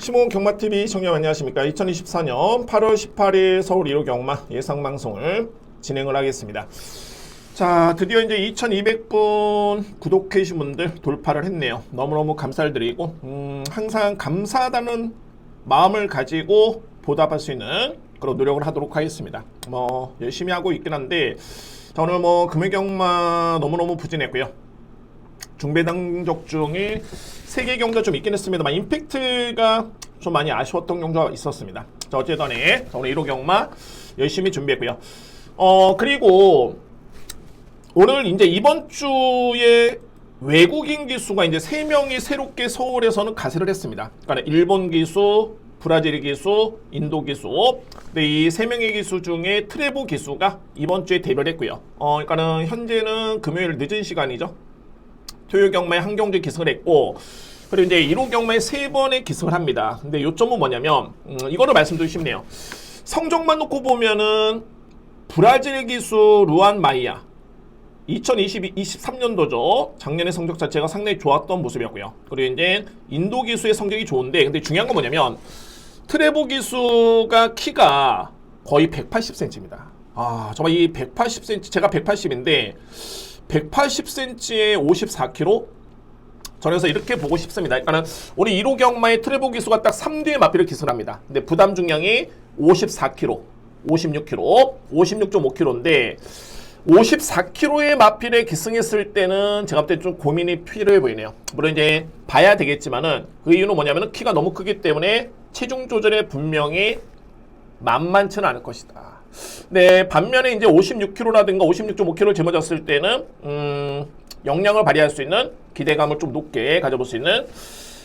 시몬 경마TV 시청자 안녕하십니까. 2024년 8월 18일 서울 1호 경마 예상방송을 진행을 하겠습니다. 자, 드디어 이제 2200분 구독해주신 분들 돌파를 했네요. 너무너무 감사드리고 항상 감사하다는 마음을 가지고 보답할 수 있는 그런 노력을 하도록 하겠습니다. 열심히 하고 있긴 한데 오늘 금액경마 너무너무 부진했고요. 중배당적 중에 3개 경주가 좀 있긴 했습니다만 임팩트가 좀 많이 아쉬웠던 경주가 있었습니다. 자, 어쨌든 오늘 1호 경마 열심히 준비했고요. 그리고 오늘 이제 이번 주에 외국인 기수가 이제 3명이 새롭게 서울에서는 가세를 했습니다. 그러니까 일본 기수, 브라질 기수, 인도 기수. 근데 이 3명의 기수 중에 트레보 기수가 이번 주에 데뷔를 했고요. 그러니까는 현재는 금요일 늦은 시간이죠. 토요일 경마에 한 경주에 기승을 했고, 그리고 이제 1호 경마에 3번의 기승을 합니다. 근데 요점은 뭐냐면, 이거를 말씀드리고 싶네요. 성적만 놓고 보면은, 브라질 기수 루안 마이야. 2023년도죠. 작년의 성적 자체가 상당히 좋았던 모습이었고요. 그리고 이제 인도 기수의 성적이 좋은데, 근데 중요한 건 뭐냐면, 트레보 기수가 키가 거의 180cm입니다. 정말 이 180cm, 제가 180인데, 180cm에 54kg? 저는 이렇게 보고 싶습니다. 그러니까 우리 1호 경마의 트레보 기수가 딱 3뒤에 마피를 기승을 합니다. 근데 부담 중량이 54kg, 56kg, 56.5kg인데 54kg의 마필에 기승했을 때는 제가 볼 때 좀 고민이 필요해 보이네요. 물론 이제 봐야 되겠지만은 그 이유는 뭐냐면은 키가 너무 크기 때문에 체중 조절에 분명히 만만치는 않을 것이다. 네, 반면에 이제 56kg라든가 56.5kg를 짊어졌을 때는 역량을 발휘할 수 있는 기대감을 좀 높게 가져볼 수 있는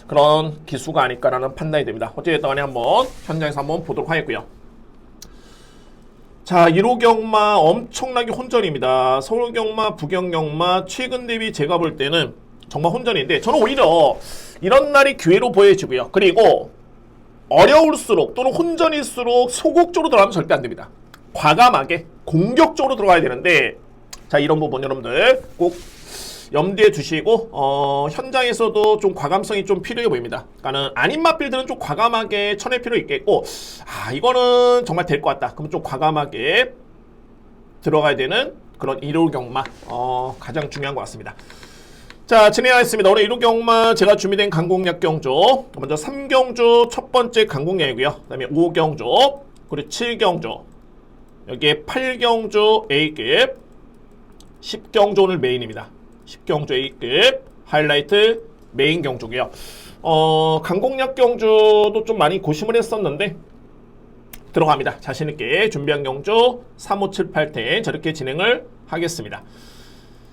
그런 기수가 아닐까라는 판단이 됩니다. 어쨌든 간에 한번 현장에서 한번 보도록 하겠고요. 자, 1호 경마 엄청나게 혼전입니다. 서울 경마, 부경 경마 최근 대비 제가 볼 때는 정말 혼전인데 저는 오히려 이런 날이 기회로 보여지고요. 그리고 어려울수록 또는 혼전일수록 소극적으로 들어가면 절대 안 됩니다. 과감하게 공격적으로 들어가야 되는데, 자, 이런 부분 여러분들 꼭 염두에 두시고 현장에서도 좀 과감성이 좀 필요해 보입니다. 그러니까는 아닌 마필들은 좀 과감하게 쳐낼 필요 있겠고, 이거는 정말 될 것 같다. 그럼 좀 과감하게 들어가야 되는 그런 1호 경마 가장 중요한 것 같습니다. 자, 진행하겠습니다. 오늘 1호 경마 제가 준비된 강공략 경주, 먼저 3경주 첫 번째 강공략이고요. 그 다음에 5경주, 그리고 7경주, 여기에 8경주 A급, 10경주 오늘 메인입니다. 10경주 A급 하이라이트 메인 경주고요. 강공략 경주도 좀 많이 고심을 했었는데 들어갑니다. 자신있게 준비한 경주 3, 5, 7, 8텐 저렇게 진행을 하겠습니다.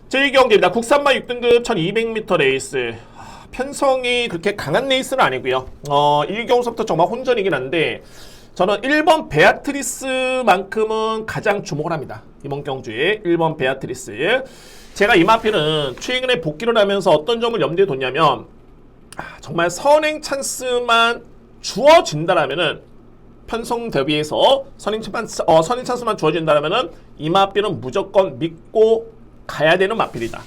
제2경기입니다. 국산마 6등급 1200m 레이스. 편성이 그렇게 강한 레이스는 아니고요. 1경기부터 정말 혼전이긴 한데 저는 1번 베아트리스만큼은 가장 주목을 합니다. 이번 경주에 1번 베아트리스. 제가 이 마필은 최근에 복귀를 하면서 어떤 점을 염두에 뒀냐면 정말 선행 찬스만 주어진다라면은 편성 대비해서 선행 찬스만 주어진다라면은 이 마필은 무조건 믿고 가야 되는 마필이다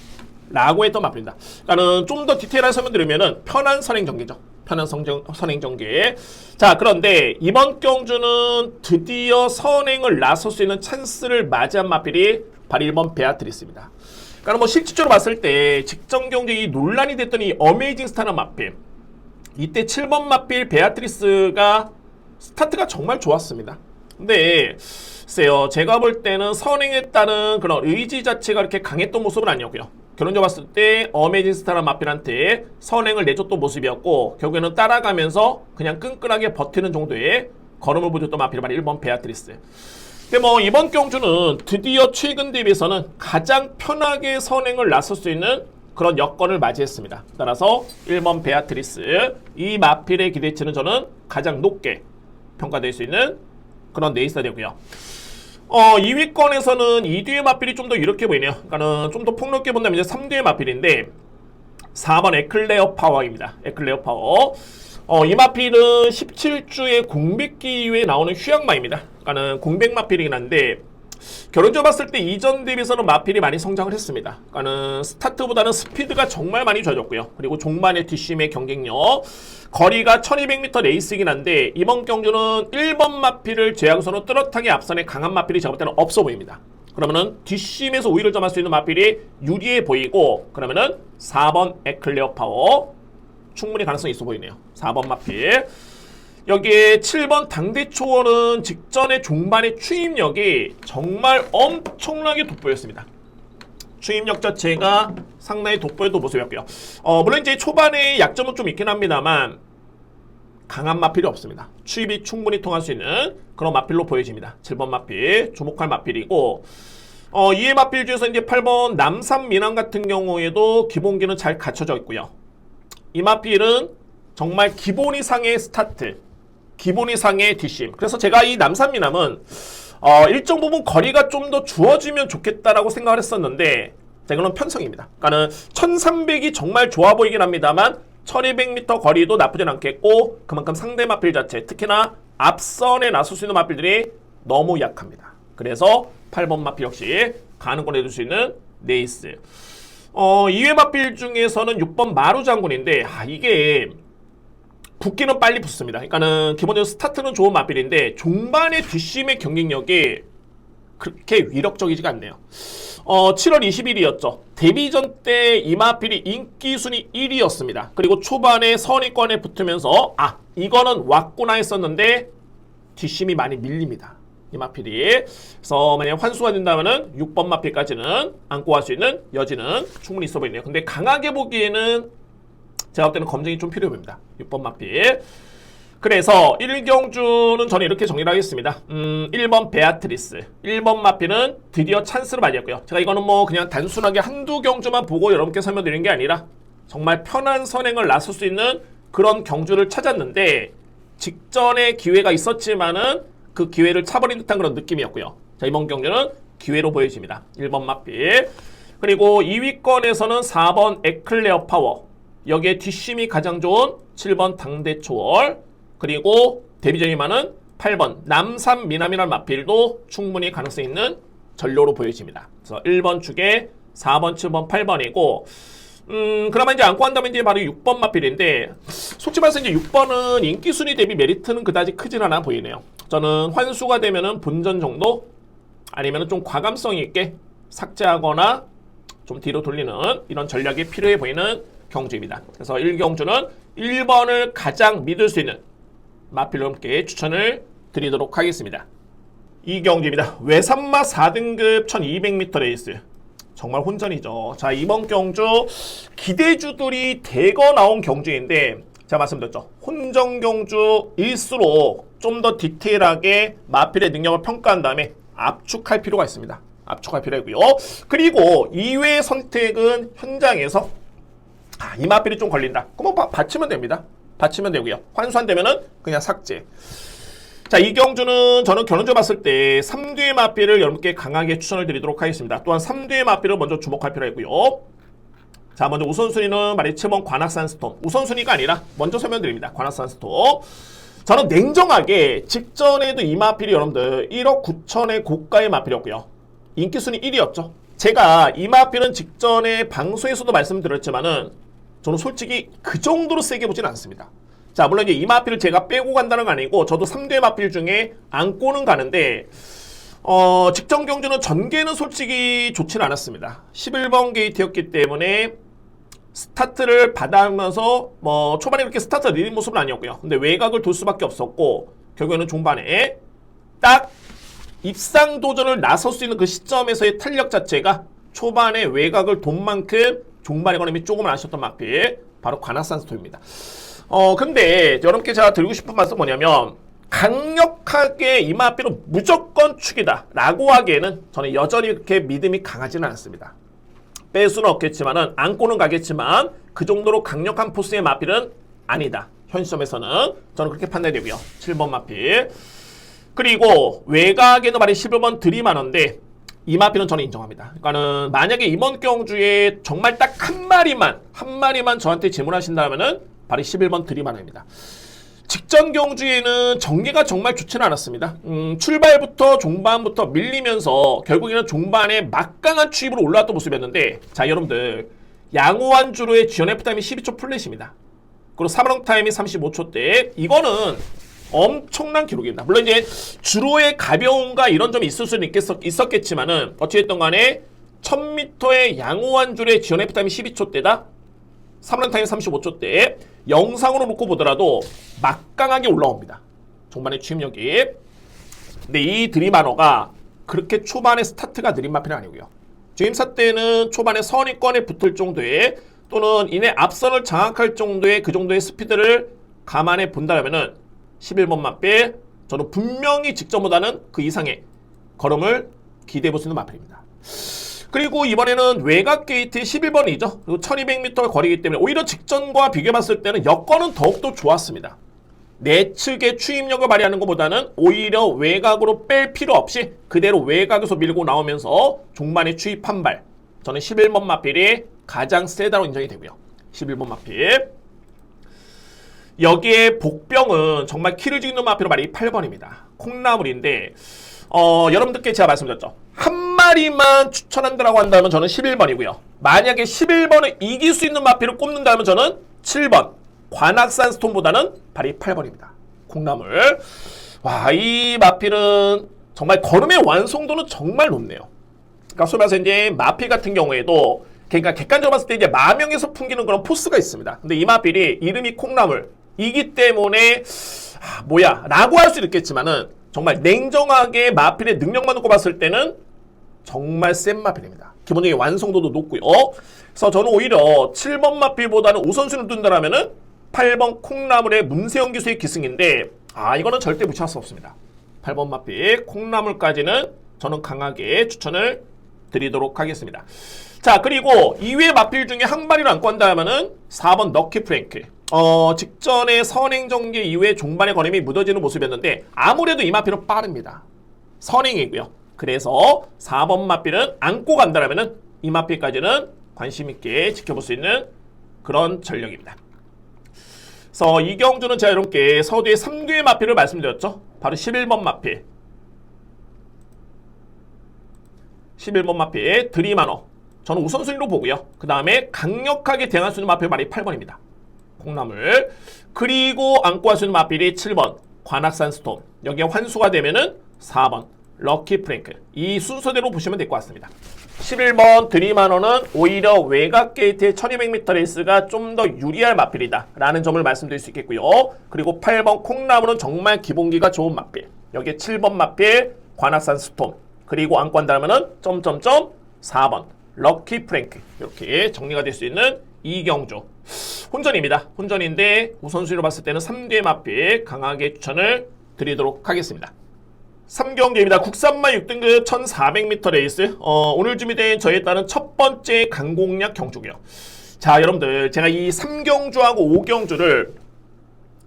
라고 했던 마필이다. 그러니까 좀 더 디테일한 설명 드리면은 편한 선행 전개죠. 편한 선행 전개. 자, 그런데 이번 경주는 드디어 선행을 나설 수 있는 찬스를 맞이한 마필이 바로 1번 베아트리스입니다. 그러니까 실질적으로 봤을 때 직전 경기에 논란이 됐던 이 어메이징 스타라는 마필, 이때 7번 마필 베아트리스가 스타트가 정말 좋았습니다. 근데 글쎄요, 제가 볼 때는 선행에 따른 그런 의지 자체가 그렇게 강했던 모습은 아니었고요. 결론적으로 봤을 때 어메이징 스타라는 마필한테 선행을 내줬던 모습이었고 결국에는 따라가면서 그냥 끈끈하게 버티는 정도의 걸음을 보여줬던 마필이 바로 1번 베아트리스. 근데 이번 경주는 드디어 최근 대비해서는 가장 편하게 선행을 나설 수 있는 그런 여건을 맞이했습니다. 따라서 1번 베아트리스, 이 마필의 기대치는 저는 가장 높게 평가될 수 있는 그런 레이스가 되고요. 2위권에서는 2뒤의 마필이 좀 더 이렇게 보이네요. 그러니까는 좀 더 폭넓게 본다면 이제 3뒤의 마필인데 4번 에클레어 파워입니다. 에클레어 파워. 이 마필은 17주의 공백기 이후에 나오는 휴양마입니다. 그러니까는 공백 마필이긴 한데 결혼적으로 봤을 때 이전 대비해서는 마필이 많이 성장을 했습니다. 그러니까는 스타트보다는 스피드가 정말 많이 좋아졌고요. 그리고 종반의 뒷심의 경쟁력, 거리가 1200m 레이스이긴 한데 이번 경주는 1번 마필을 제약선으로 뚜렷하게 앞선에 강한 마필이 제가 볼 때는 없어 보입니다. 그러면은 뒷심에서 우위를 점할 수 있는 마필이 유리해 보이고, 그러면은 4번 에클레어 파워 충분히 가능성이 있어 보이네요. 4번 마필. 여기에 7번 당대초월은 직전의 종반의 추임력이 정말 엄청나게 돋보였습니다. 추임력 자체가 상당히 돋보였던 모습이었고요. 물론 이제 초반에 약점은 좀 있긴 합니다만 강한 마필이 없습니다. 추입이 충분히 통할 수 있는 그런 마필로 보여집니다. 7번 마필, 주목할 마필이고, 이의 마필 중에서 이제 8번 남산 미남 같은 경우에도 기본기는 잘 갖춰져 있고요. 이 마필은 정말 기본 이상의 스타트, 기본 이상의 뒷심. 그래서 제가 이 남산 미남은 일정 부분 거리가 좀 더 주어지면 좋겠다라고 생각을 했었는데, 자, 이거는 편성입니다. 그러니까는 1300이 정말 좋아 보이긴 합니다만 1200m 거리도 나쁘진 않겠고, 그만큼 상대 마필 자체, 특히나 앞선에 나설 수 있는 마필들이 너무 약합니다. 그래서 8번 마필 역시 가능권 해줄 수 있는 네이스. 2회 마필 중에서는 6번 마루 장군인데, 이게 붙기는 빨리 붙습니다. 그러니까는 기본적으로 스타트는 좋은 마필인데 종반의 뒷심의 경쟁력이 그렇게 위력적이지가 않네요. 7월 20일이었죠. 데뷔전 때 이 마필이 인기 순위 1위였습니다. 그리고 초반에 선의권에 붙으면서 이거는 왔구나 했었는데 뒷심이 많이 밀립니다. 이 마필이. 그래서 만약 환수가 된다면은 6번 마필까지는 안고 갈 수 있는 여지는 충분히 있어 보이네요. 근데 강하게 보기에는 제가 볼 때는 검증이 좀 필요해 보입니다. 6번 마필. 그래서 1경주는 저는 이렇게 정리를 하겠습니다. 1번 베아트리스. 1번 마필은 드디어 찬스를 맞이했고요. 제가 이거는 뭐 그냥 단순하게 한두 경주만 보고 여러분께 설명드리는 게 아니라 정말 편한 선행을 나설 수 있는 그런 경주를 찾았는데, 직전에 기회가 있었지만은 그 기회를 차버린 듯한 그런 느낌이었고요. 자, 이번 경주는 기회로 보여집니다. 1번 마필. 그리고 2위권에서는 4번 에클레어 파워. 여기에 뒷심이 가장 좋은 7번 당대초월, 그리고 데뷔전이 많은 8번 남산 미남이라는 마필도 충분히 가능성 있는 전료로 보여집니다. 그래서 1번 축에 4번, 7번, 8번이고, 그러면 이제 안고 한다면 이제 바로 6번 마필인데, 솔직히 말해서 이제 6번은 인기 순위 대비 메리트는 그다지 크진 않아 보이네요. 저는 환수가 되면은 본전 정도, 아니면은 좀 과감성 있게 삭제하거나 좀 뒤로 돌리는 이런 전략이 필요해 보이는 경주입니다. 그래서 1경주는 1번을 가장 믿을 수 있는 마필로 함께 추천을 드리도록 하겠습니다. 2경주입니다. 외산마 4등급 1200m 레이스. 정말 혼전이죠. 자, 이번 경주 기대주들이 대거 나온 경주인데, 제가 말씀드렸죠. 혼전 경주일수록 좀 더 디테일하게 마필의 능력을 평가한 다음에 압축할 필요가 있습니다. 압축할 필요하고요. 그리고 2회 선택은 현장에서 이 마필이 좀 걸린다. 그럼 받치면 됩니다. 받치면 되고요. 환수 안 되면은 그냥 삭제. 자, 이 경주는 저는 결론적으로 봤을 때 3뒤의 마필을 여러분께 강하게 추천을 드리도록 하겠습니다. 또한 3뒤의 마필을 먼저 주목할 필요가 있고요. 자, 먼저 우선순위는 말이 7번 관악산 스톰. 우선순위가 아니라 먼저 설명드립니다. 관악산 스톰. 저는 냉정하게 직전에도 이 마필이 여러분들 1억 9천의 고가의 마필이었고요. 인기순위 1위였죠. 제가 이 마필은 직전에 방송에서도 말씀드렸지만은 저는 솔직히 그 정도로 세게 보진 않습니다. 자, 물론 이제 이 마필을 제가 빼고 간다는 건 아니고 저도 3대 마필 중에 안고는 가는데, 직전 경주는 전개는 솔직히 좋진 않았습니다. 11번 게이트였기 때문에 스타트를 받아가면서 뭐 초반에 그렇게 스타트가 느린 모습은 아니었고요. 근데 외곽을 돌 수밖에 없었고, 결국에는 종반에 딱 입상 도전을 나설 수 있는 그 시점에서의 탄력 자체가 초반에 외곽을 돈 만큼 종반 에코노미 조금은 아쉬웠던 마필, 바로 관악산 스톰입니다. 근데 여러분께 제가 드리고 싶은 말씀 뭐냐면, 강력하게 이 마필은 무조건 축이다 라고 하기에는 저는 여전히 그렇게 믿음이 강하지는 않습니다. 뺄 수는 없겠지만은 안고는 가겠지만 그 정도로 강력한 포스의 마필은 아니다. 현 시점에서는 저는 그렇게 판단되고요. 7번 마필. 그리고 외곽에도 말이 11번 드림하는데 이 마필은 저는 인정합니다. 그러니까는 만약에 이번 경주에 정말 딱 한 마리만 저한테 질문하신다면은 바로 11번 드림하나입니다. 직전 경주에는 전개가 정말 좋지는 않았습니다. 출발부터 종반부터 밀리면서 결국에는 종반에 막강한 추입으로 올라왔던 모습이었는데, 자 여러분들 양호한 주로의 GNF 타임이 12초 플랫입니다. 그리고 3런 타임이 35초대. 이거는 엄청난 기록입니다. 물론 이제 주로의 가벼움과 이런 점이 있을 수는 있었겠지만은 어찌됐든 간에 1000m의 양호한 줄의 GNF 타임이 12초대다. 3런 타임 35초대. 영상으로 놓고 보더라도 막강하게 올라옵니다. 종반의 추임력이. 근데 이 드림하너가 그렇게 초반에 스타트가 느린 마필은 아니고요. 주임사 때는 초반에 선위권에 붙을 정도의 또는 이내 앞선을 장악할 정도의 그 정도의 스피드를 감안해 본다면은 11번 마필 저는 분명히 직전보다는 그 이상의 걸음을 기대해 볼 수 있는 마필입니다. 그리고 이번에는 외곽 게이트 11번이죠. 그리고 1200m 거리이기 때문에 오히려 직전과 비교해 봤을 때는 여건은 더욱더 좋았습니다. 내측의 추임력을 발휘하는 것보다는 오히려 외곽으로 뺄 필요 없이 그대로 외곽에서 밀고 나오면서 종반에 추입 한 발. 저는 11번 마필이 가장 세다로 인정이 되고요. 11번 마필. 여기에 복병은 정말 키를 죽이는 마필로 말이 8번입니다. 콩나물인데 여러분들께 제가 말씀드렸죠. 한 마리만 추천한다고 한다면 저는 11번이고요. 만약에 11번을 이길 수 있는 마필을 꼽는다면 저는 7번. 관악산 스톤보다는 발이 8번입니다. 콩나물. 와, 이 마필은 정말 걸음의 완성도는 정말 높네요. 그러니까 소위 말해서 이제 마필 같은 경우에도 그러니까 객관적으로 봤을 때 이제 마명에서 풍기는 그런 포스가 있습니다. 근데 이 마필이 이름이 콩나물이기 때문에 뭐야 라고 할 수도 있겠지만은 정말 냉정하게 마필의 능력만 놓고 봤을 때는 정말 센 마필입니다. 기본적인 완성도도 높고요. 그래서 저는 오히려 7번 마필보다는 우선순위를 둔다라면은 8번 콩나물의 문세영 기수의 기승인데 이거는 절대 무시할 수 없습니다. 8번 마필 콩나물까지는 저는 강하게 추천을 드리도록 하겠습니다. 자, 그리고 이외의 마필 중에 한 마리를 안고 한다면은 4번 럭키 프랭크. 직전에 선행 전개 이후에 종반의 걸음이 무뎌지는 모습이었는데 아무래도 이 마필은 빠릅니다. 선행이고요. 그래서 4번 마필은 안고 간다면은 이 마필까지는 관심 있게 지켜볼 수 있는 그런 전력입니다. 그래서 이경주는 제가 여러분께 서두의 3개의 마필을 말씀드렸죠. 바로 11번 마필. 11번 마필 드림하너. 저는 우선순위로 보고요. 그 다음에 강력하게 대응할 수 있는 마필 말이 8번입니다. 콩나물. 그리고 안고 할 수 있는 마필이 7번 관악산 스톰. 여기에 환수가 되면은 4번 럭키 프랭크. 이 순서대로 보시면 될 것 같습니다. 11번 드림하너는 오히려 외곽 게이트의 1200m 레이스가 좀 더 유리할 마필이다 라는 점을 말씀드릴 수 있겠고요. 그리고 8번 콩나물은 정말 기본기가 좋은 마필. 여기에 7번 마필 관악산 스톰. 그리고 안고 한다면은 4번 럭키 프랭크. 이렇게 정리가 될 수 있는 이경주 혼전입니다. 혼전인데 우선순위로 봤을 때는 3개의 마필 강하게 추천을 드리도록 하겠습니다. 3경기입니다. 국산마 6등급 1400m 레이스. 오늘 준비된 저에 따른 첫 번째 강공략 경주고요. 자, 여러분들 제가 이 3경주하고 5경주를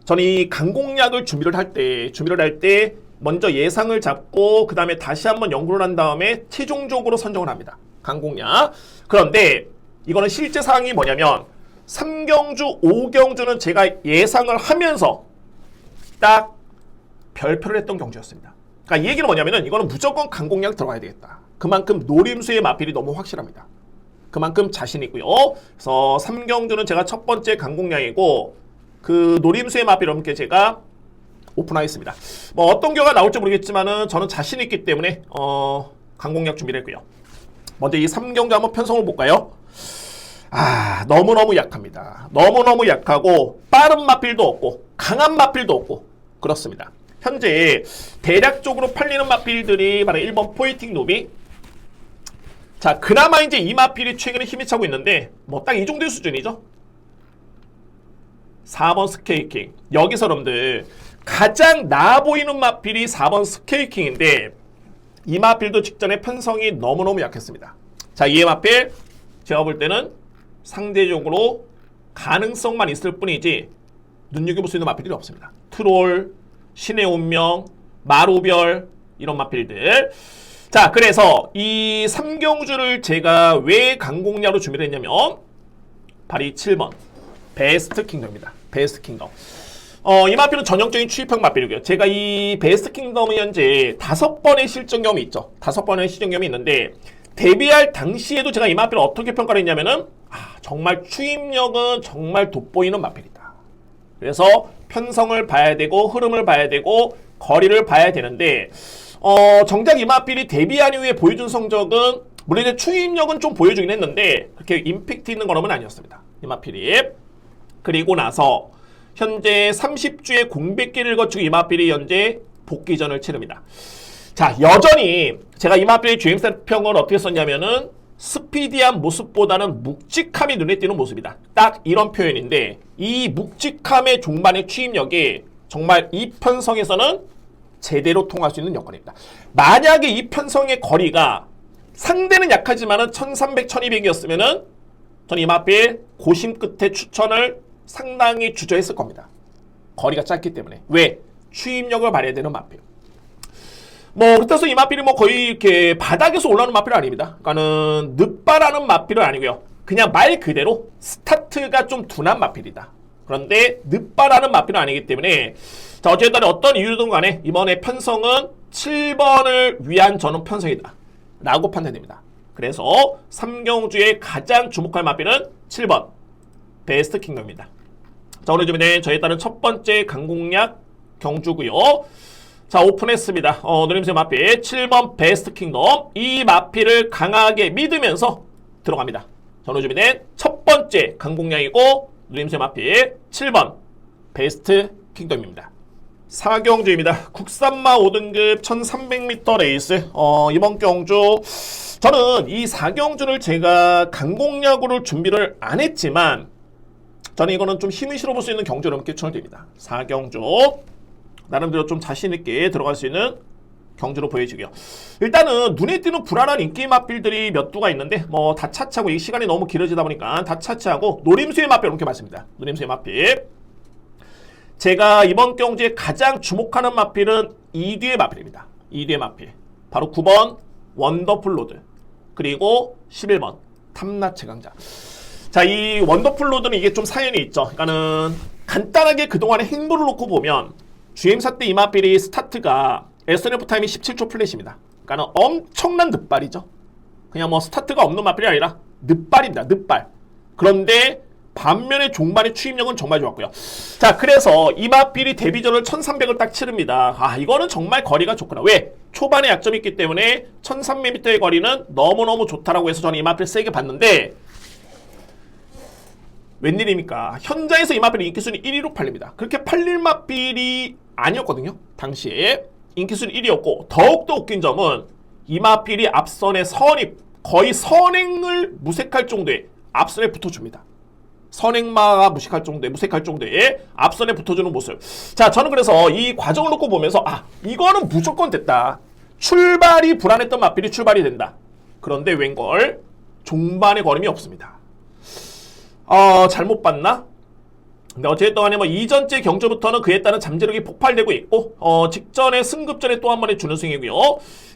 저는 이 강공략을 준비를 할 때 먼저 예상을 잡고 그 다음에 다시 한번 연구를 한 다음에 최종적으로 선정을 합니다. 강공략. 그런데 이거는 실제 사항이 뭐냐면 3경주, 5경주는 제가 예상을 하면서 딱 별표를 했던 경주였습니다. 그러니까 이 얘기는 뭐냐면은 이거는 무조건 강공략 들어가야 되겠다. 그만큼 노림수의 마필이 너무 확실합니다. 그만큼 자신 있고요. 그래서 3경주는 제가 첫 번째 강공략이고 그 노림수의 마필 여러분께 제가 오픈하겠습니다. 뭐 어떤 경우가 나올지 모르겠지만은 저는 자신 있기 때문에 강공략 준비를 했고요. 먼저 이 3경주 한번 편성을 볼까요? 너무너무 약합니다. 너무너무 약하고 빠른 마필도 없고 강한 마필도 없고 그렇습니다. 현재 대략적으로 팔리는 마필들이 바로 1번 포에틱 노비. 자, 그나마 이제 이 마필이 최근에 힘이 차고 있는데 뭐 딱 이 정도의 수준이죠. 4번 스케이킹. 여기서 여러분들 가장 나아 보이는 마필이 4번 스케이킹인데 이 마필도 직전에 편성이 너무너무 약했습니다. 자, 이 마필 제가 볼 때는 상대적으로 가능성만 있을 뿐이지 눈여겨볼 수 있는 마필이 없습니다. 트롤, 신의 운명, 마로별 이런 마필들. 자, 그래서 이 3경주를 제가 왜 강공략으로 준비를 했냐면 바로 이 7번 베스트 킹덤입니다. 베스트 킹덤. 이마필은 전형적인 추입형 마필이고요. 제가 이 베스트 킹덤이 현재 5번의 실전 경험이 있죠. 5번의 실전 경험이 있는데 데뷔할 당시에도 제가 이마필을 어떻게 평가를 했냐면은 정말 추입력은 정말 돋보이는 마필이다. 그래서 편성을 봐야 되고 흐름을 봐야 되고 거리를 봐야 되는데 정작 이마필이 데뷔한 이후에 보여준 성적은 물론 이제 추입력은 좀 보여주긴 했는데 그렇게 임팩트 있는 걸음은 아니었습니다. 이마필이. 그리고 나서 현재 30주의 공백기를 거치고 이마필이 현재 복귀전을 치릅니다. 자, 여전히 제가 이마필의 주행사 평을 어떻게 썼냐면은 스피디한 모습보다는 묵직함이 눈에 띄는 모습이다. 딱 이런 표현인데 이 묵직함의 종반의 추입력이 정말 이 편성에서는 제대로 통할 수 있는 여건입니다. 만약에 이 편성의 거리가 상대는 약하지만은 1300, 1200이었으면은 저는 이마필 고심 끝에 추천을 상당히 주저했을 겁니다. 거리가 짧기 때문에. 왜? 추입력을 발휘해야 되는 마필. 그렇다고 이 마필이 거의 이렇게 바닥에서 올라오는 마필은 아닙니다. 그러니까는 늦바라는 마필은 아니고요. 그냥 말 그대로 스타트가 좀 둔한 마필이다. 그런데 늦바라는 마필은 아니기 때문에 자, 어쨌든 어떤 이유든 간에 이번에 편성은 7번을 위한 저는 편성이다. 라고 판단됩니다. 그래서 3경주에 가장 주목할 마필은 7번 베스트 킹덤입니다. 자, 오늘 준비된 저에 따른 첫 번째 강공략 경주고요. 자, 오픈했습니다. 누림새 마필 7번 베스트 킹덤. 이 마필을 강하게 믿으면서 들어갑니다. 자, 오늘 준비된 첫 번째 강공략이고 누림새 마필 7번 베스트 킹덤입니다. 4경주입니다. 국산마 5등급 1300m 레이스. 이번 경주 저는 이 4경주를 제가 강공략으로 준비를 안 했지만 저는 이거는 좀 힘이 실어볼 수 있는 경주로 이렇게 추천드립니다. 4경주 나름대로 좀 자신있게 들어갈 수 있는 경주로 보여지고요. 일단은 눈에 띄는 불안한 인기 마필들이 몇 두가 있는데 다 차치하고 이 시간이 너무 길어지다 보니까 다 차치하고 노림수의 마필 이렇게 말씀입니다. 노림수의 마필. 제가 이번 경주에 가장 주목하는 마필은 2뒤의 마필입니다. 2뒤의 마필. 바로 9번 원더풀 로드 그리고 11번 탐라 최강자. 자, 이 원더풀 로드는 이게 좀 사연이 있죠. 그러니까는 간단하게 그동안의 행보를 놓고 보면 주행사 때 이 마필이 스타트가 SNF 타임이 17초 플랫입니다. 그러니까는 엄청난 늦발이죠. 그냥 스타트가 없는 마필이 아니라 늦발입니다. 늦발. 그런데 반면에 종반의 추입력은 정말 좋았고요. 자, 그래서 이 마필이 데뷔전을 1300을 딱 치릅니다. 이거는 정말 거리가 좋구나. 왜? 초반에 약점이 있기 때문에 1300m의 거리는 너무너무 좋다라고 해서 저는 이 마필 세게 봤는데 웬일입니까? 현장에서 이 마필이 인기순위 1위로 팔립니다. 그렇게 팔릴 마필이 아니었거든요. 당시에 인기순위 1위였고 더욱더 웃긴 점은 이 마필이 앞선의 거의 선행을 무색할 정도의 앞선에 붙어줍니다. 선행마가 무색할 정도의 앞선에 붙어주는 모습. 자, 저는 그래서 이 과정을 놓고 보면서 이거는 무조건 됐다. 출발이 불안했던 마필이 출발이 된다. 그런데 웬걸 종반의 걸음이 없습니다. 잘못 봤나? 근데 어쨌든 간에 이전째 경주부터는 그에 따른 잠재력이 폭발되고 있고 직전에 승급전에 또 한 번의 준우승이고요.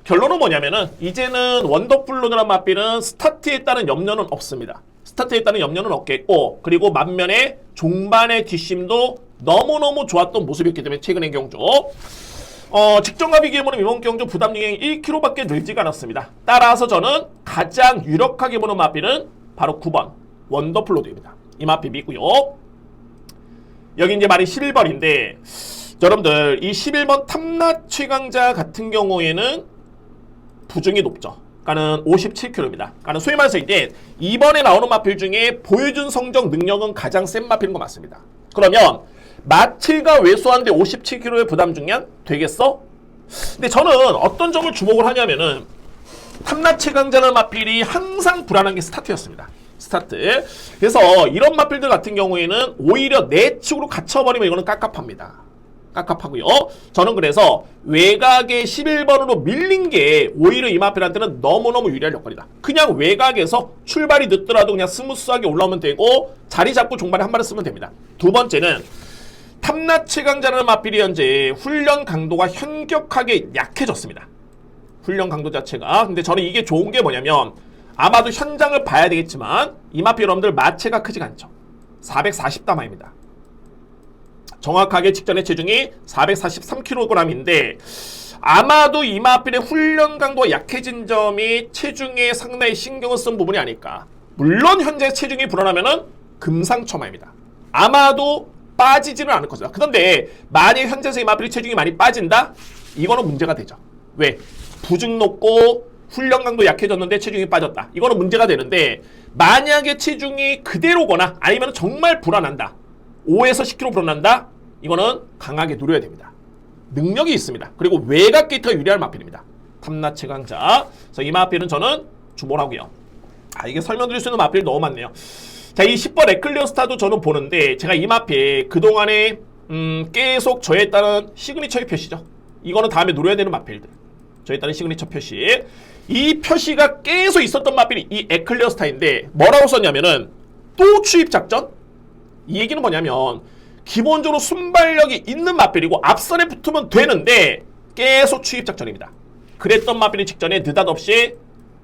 결론은 뭐냐면은 이제는 원더풀로드란 마필은 스타트에 따른 염려는 없습니다. 스타트에 따른 염려는 없겠고 그리고 만면에 종반의 뒷심도 너무너무 좋았던 모습이었기 때문에 최근의 경주 직전과 비교해보면 이번 경주 부담 유행 1km밖에 늘지가 않았습니다. 따라서 저는 가장 유력하게 보는 마필은 바로 9번 원더풀로드입니다. 이 마필 믿고요. 여기 이제 말이 11번인데 여러분들 이 11번 탐라 최강자 같은 경우에는 부중이 높죠. 그러니까는 57km입니다. 그러니까 소위 말해서 이제 이번에 나오는 마필 중에 보여준 성적 능력은 가장 센 마필인 것 맞습니다. 그러면 마칠과 왜소한데 57km의 부담 중량 되겠어? 근데 저는 어떤 점을 주목을 하냐면은 탐라 최강자는 마필이 항상 불안한 게 스타트였습니다. 스타트. 그래서 이런 마필들 같은 경우에는 오히려 내측으로 갇혀버리면 이거는 깝깝합니다. 깝깝하고요. 저는 그래서 외곽에 11번으로 밀린 게 오히려 이 마필한테는 너무너무 유리한 여건이다. 그냥 외곽에서 출발이 늦더라도 그냥 스무스하게 올라오면 되고 자리 잡고 종반에 한 발을 쓰면 됩니다. 두 번째는 탐라 최강자라는 마필이 현재 훈련 강도가 현격하게 약해졌습니다. 훈련 강도 자체가. 근데 저는 이게 좋은 게 뭐냐면 아마도 현장을 봐야 되겠지만 이 마필 여러분들 마체가 크지가 않죠. 440다마입니다. 정확하게 직전의 체중이 443kg인데 아마도 이마필의 훈련 강도가 약해진 점이 체중에 상당히 신경을 쓴 부분이 아닐까. 물론 현재 체중이 불어나면은 금상첨화입니다. 아마도 빠지지는 않을 것이다. 그런데 만약 현재에서 이마필의 체중이 많이 빠진다? 이거는 문제가 되죠. 왜? 부중 높고 훈련 강도 약해졌는데 체중이 빠졌다. 이거는 문제가 되는데 만약에 체중이 그대로거나 아니면 정말 불어난다. 5에서 10kg 불어난다? 이거는 강하게 누려야 됩니다. 능력이 있습니다. 그리고 외곽 게이트가 유리한 마필입니다. 탐나 최강자. 그래서 이 마필은 저는 주목하고요. 이게 설명드릴 수 있는 마필이 너무 많네요. 자, 이 10번 에클리어스타도 저는 보는데 제가 이 마필 그동안에 계속 저에 따른 시그니처의 표시죠. 이거는 다음에 노려야 되는 마필들. 저에 따른 시그니처 표시. 이 표시가 계속 있었던 마필이 이 에클리어스타인데 뭐라고 썼냐면은 또 추입 작전? 이 얘기는 뭐냐면 기본적으로 순발력이 있는 마필이고 앞선에 붙으면 되는데 계속 추입 작전입니다. 그랬던 마필이 직전에 느닷없이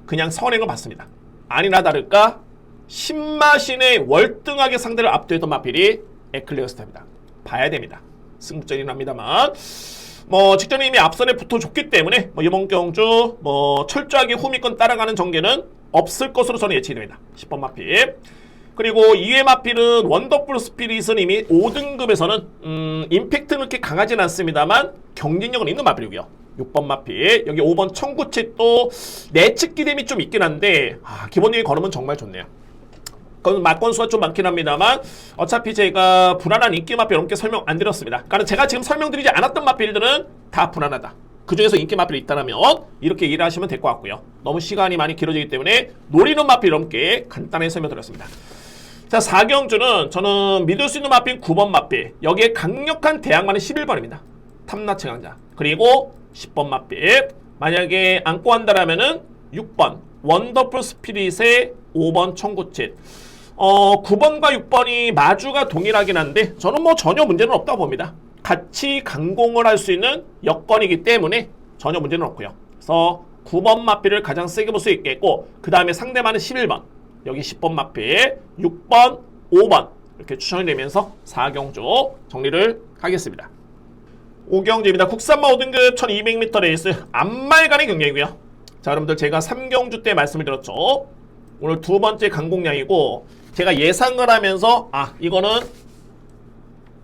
그냥 선행을 받습니다. 아니나 다를까 신마신의 월등하게 상대를 압도했던 마필이 에클리어스타입니다. 봐야 됩니다. 승부전이 납니다만 직전에 이미 앞선에 붙어줬기 때문에 이번 경주 철저하게 후미권 따라가는 전개는 없을 것으로 저는 예측됩니다. 10번 마필. 그리고 2회 마필은 원더풀 스피릿은 이미 5등급에서는 임팩트는 그렇게 강하진 않습니다만 경쟁력은 있는 마필이고요. 6번 마필. 여기 5번 청구책도 내측 기댐이 좀 있긴 한데 기본적인 걸음은 정말 좋네요. 그건 막건수가 좀 많긴 합니다만 어차피 제가 불안한 인기 마필 넘게 설명 안 드렸습니다. 그러니까 제가 지금 설명드리지 않았던 마필들은 다 불안하다. 그 중에서 인기 마필이 있다면 이렇게 이해하시면 될 것 같고요. 너무 시간이 많이 길어지기 때문에 노리는 마필 넘게 간단하게 설명드렸습니다. 자, 4경주는 저는 믿을 수 있는 마필 9번 마필. 여기에 강력한 대항마는 11번입니다. 탐나 최강자. 그리고 10번 마필. 만약에 안고 한다라면은 6번 원더풀 스피릿의 5번 청구칫. 9번과 6번이 마주가 동일하긴 한데 저는 전혀 문제는 없다고 봅니다. 같이 강공을 할 수 있는 여건이기 때문에 전혀 문제는 없고요. 그래서 9번 마필을 가장 세게 볼 수 있겠고 그 다음에 상대방은 11번. 여기 10번 마필, 6번, 5번 이렇게 추천이 되면서 4경주 정리를 하겠습니다. 5경주입니다. 국산마 5등급 1200m 레이스 안말간의 경기이고요. 자, 여러분들 제가 3경주 때 말씀을 드렸죠. 오늘 두 번째 강공량이고 제가 예상을 하면서 이거는